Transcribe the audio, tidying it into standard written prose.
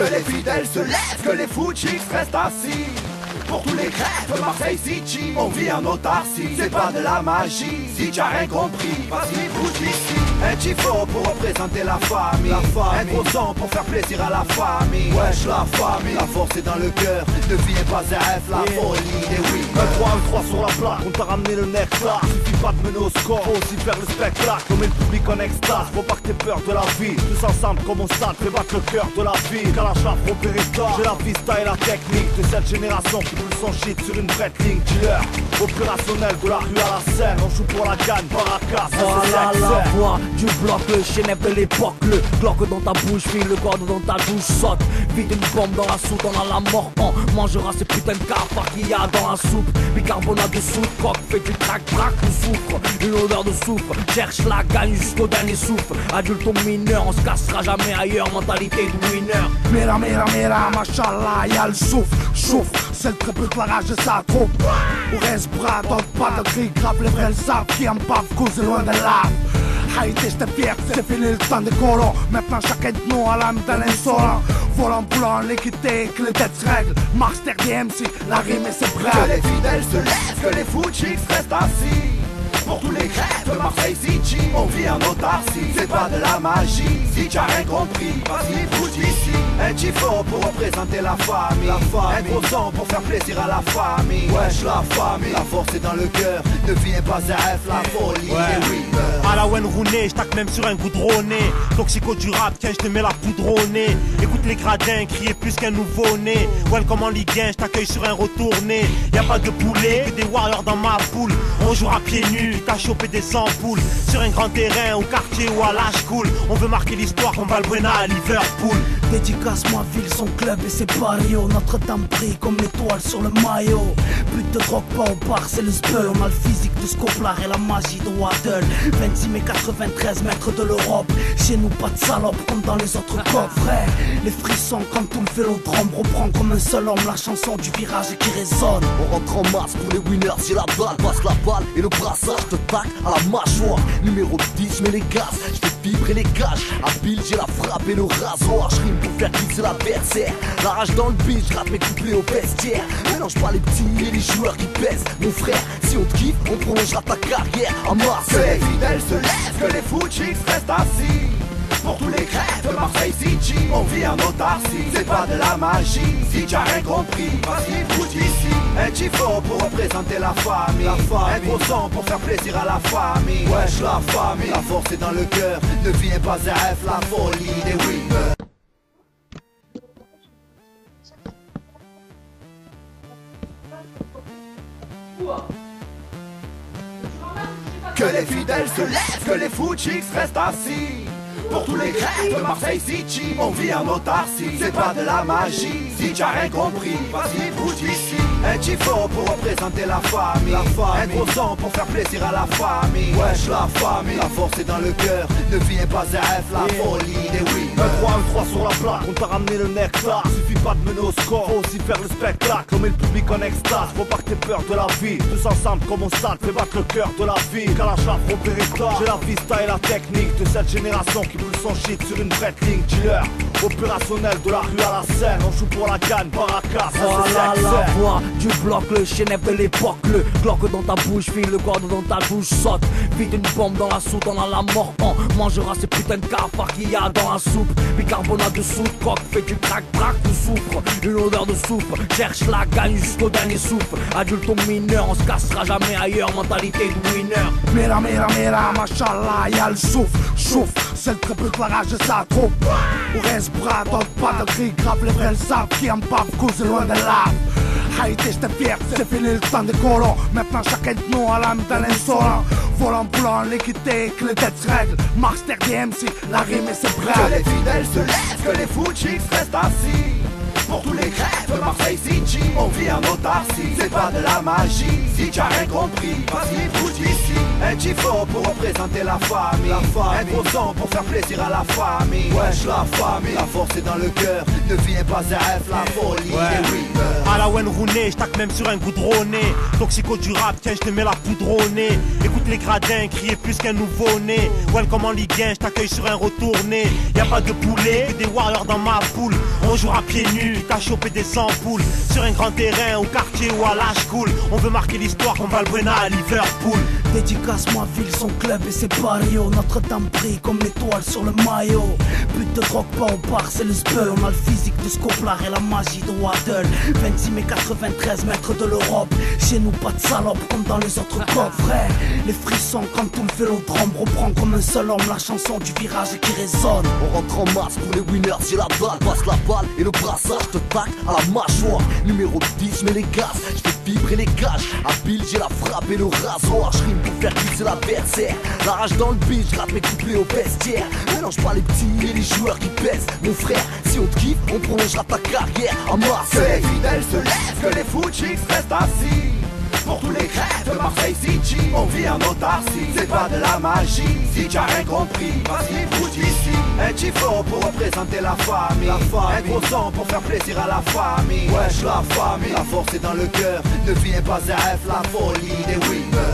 Que les fidèles se lèvent, que les foot chicks restent assis. Pour tous les crêpes de Marseille City, on vit en autarcie, c'est pas de la magie. Si t'as rien compris, vas-y bouge ici. Un tifo pour représenter la famille, un gros son pour faire plaisir à la famille. Wesh la famille, la force est dans le cœur, ne viens pas RF, la folie des oui. 1-3 sur la plaque, on t'a ramené le nectar. Suffit pas de mener au score, faut aussi faire le spectacle. Nommer le public en extase, faut pas que t'aies peur de la vie. Tous ensemble comme au stade, fais battre le cœur de la ville. Kalachaf, opérateur, j'ai la vista et la technique de cette génération qui pousse son shit sur une vraie ligne. Dealer, opérationnel de la rue à la scène. On joue pour la gagne, Baraka, ça voilà la voix du bloc, le chénef de l'époque. Le glock dans ta bouche, file le corde dans ta douche, saute. Vite une bombe dans la soupe, on a la mort. On mangera ces putains de cafards qu'il y a dans la soupe. Bicarbonate de soupe, coq, fait du crack-crack, on souffre. Une odeur de soufre, cherche la gagne jusqu'au dernier souffle. Adulte ou mineur, on se cassera jamais ailleurs. Mentalité de winner. Mira, mira, mira, machallah, y'a le souffle, souffle. C'est le très peu de la rage de sa troupe. Ou reste bras, d'autres pas de cri grave. Les vrais le savent qui en bave, cause loin de l'âme. Haïti, j'étais fier, c'est fini le temps des colons. Maintenant chacun de nous a l'âme de l'insolent. Volant, boulant, l'équité, que les têtes se règlent. Master DMC, la rime et c'est prêt. Que les fidèles se lèvent, que les foot chicks restent assis. Pour tous les crêpes de Marseille City, on vit en autarcie, c'est pas de la magie. Si t'as rien compris, vas-y bouge ici. Un tifo pour représenter la famille, un gros son pour faire plaisir à la famille. Wesh la famille, la force est dans le cœur, ne viens pas RF, la folie des winners. À la Wayne Rooney, j'tac même sur un goudronné. Toxico du rap, tiens j'te mets la poudre au nez. Écoute les gradins, crier plus qu'un nouveau-né. Welcome en Ligue 1, j't'accueille sur un retourné. Y'a pas de poulet, que des warriors dans ma poule. On jouera pieds nus, t'as chopé des ampoules. Sur un grand terrain, au quartier ou à l'âge cool. On veut marquer l'histoire comme Valbuena à Liverpool. Dédicace ma ville, son club et ses barrios. Notre-Dame brille comme l'étoile sur le maillot. But de drogue pas au bar, c'est le spell. On a le physique de Scoplar et la magie de Waddle. 26 mai 93 mètres de l'Europe. Chez nous pas de salope comme dans les autres coffres. Les frissons quand tout le vélodrome reprend comme un seul homme la chanson du virage qui résonne. On rentre en masse pour les winners, j'ai la balle, passe la balle et le brassage te tac à la mâchoire. Numéro 10, je mets les gaz, je fais vibrer les cages. Habile, j'ai la frappe et le rasoir. Je rime pour faire glisser l'adversaire. La rage dans le beat, je rappe mes couplets au vestiaire. Mélange pas les petits et les joueurs qui pèsent. Mon frère, si on te kiffe, on prolongera ta carrière à Marseille. Que les fidèles se lèvent, que les foot chicks restent assis. Pour tous les crêpes de Marseille City, on vit en autarcie, c'est pas de la magie. Si t'as rien compris, vas-y bouge ici. Un tifo pour représenter la famille, un gros son pour faire plaisir à la famille. Wesh la famille, la force est dans le cœur, ne viens pas RF, la folie des winners. Que les fidèles se lèvent, que les foot chicks restent assis. Pour tous les crêpes de Marseille City, on vit en autarcie, c'est pas de la magie. Si t'as rien compris, vas-y bouge ici. Un tifo pour représenter la famille, un gros son pour faire plaisir à la famille. Wesh la famille, la force est dans le cœur, ne viens pas RF, la folie des winners. 1-3 sur la plaque, on t'a ramené le nectar. Suffit pas de mener au score, faut aussi faire le spectacle. Nommer le public en extase, faut pas que t'aies peur de la vie. Tous ensemble comme au stade, fais battre le cœur de la ville. Kalachaf, opérateur, j'ai la vista et la technique de cette génération qui pousse son shit sur une vraie ligne. Dealer, opérationnel de la rue à la scène. On joue pour la gagne, Baraka, ça voilà c'est la voix du bloc, le chénef de l'époque. Le glock dans ta bouche, file le corde dans ta douche, saute. Vite une bombe dans la soupe, on a la mort. On mangera ces putains de cafards qu'il y a dans la soupe. Bicarbonate de soupe, coq, fait du crack-crack, on souffre. Une odeur de soupe, cherche la gagne jusqu'au dernier souffle. Adulte ou mineur, on se cassera jamais ailleurs. Mentalité de winner. Mira, mira, mira, machallah, y'a le souffle, souffle. C'est le très peu de la rage de sa troupe. Ou reste bras, d'autres pas de cri grave. Les vrais le savent qui en bave, cause loin de l'âme. Haïti, j'étais fier, c'est fini le temps des colons. Maintenant chacun de nous a l'âme de l'insolent. Volant, boulant, l'équité, que les têtes se règlent. Master DMC, la rime et c'est prêt. Que les fidèles se lèvent, que les foot chicks restent assis. Pour tous les crêpes de Marseille City, on vit en autarcie. C'est pas de la magie, si tu as rien compris, vas-y bouge d'ici. Un tifo pour représenter la famille, un gros son pour faire plaisir à la famille. Wesh la famille, la force est dans le cœur, ne viens pas RF, la folie des winners. À la Wen Rooney, j'tac même sur un goudronné. Toxico du rap, tiens j'te mets la poudre au nez. Écoute les gradins, crier plus qu'un nouveau-né. Welcome en Ligue 1, j't'accueille sur un retourné. Y'a pas de poulet, que des warriors dans ma poule. On jouera pieds nus, quitte à choper des ampoules. Sur un grand terrain, au quartier ou à l'âge cool. On veut marquer l'histoire comme Valbuena à Liverpool. Dédicace ma ville, son club et ses barrios. Notre-Dame brille comme l'étoile sur le maillot. But de drogue pas au bar, c'est le spell. On a le physique de Scoplar et la magie de Waddle. 26 mai 93 mètres de l'Europe. Chez nous pas de salope comme dans les autres coffres. Frère, les frissons quand tout le vélodrome reprend comme un seul homme la chanson du virage qui résonne. On rentre en masse pour les winners, j'ai la balle, passe la balle et le brassage te tac à la mâchoire. Numéro 10, mais les gaz, je fais vibrer les cages. À Bill, j'ai la frappe et le rasoir. Je rime pour faire glisser l'adversaire. La rage dans le beat, je gratte mes couplets au vestiaire. Mélange pas les petits et les joueurs qui pèsent. Mon frère, si on te kiffe, on prolongera ta carrière à Marseille. Que les fidèles se lèvent, que les foot chicks restent assis. Pour tous les crêpes de Marseille City, on vit en autarcie. C'est pas de la magie, si tu as rien compris, vas-y bouge d'ici. Un tifo pour représenter la famille, un gros son pour faire plaisir à la famille. Wesh la famille, la force est dans le cœur, ne viens pas RF, la folie des winners.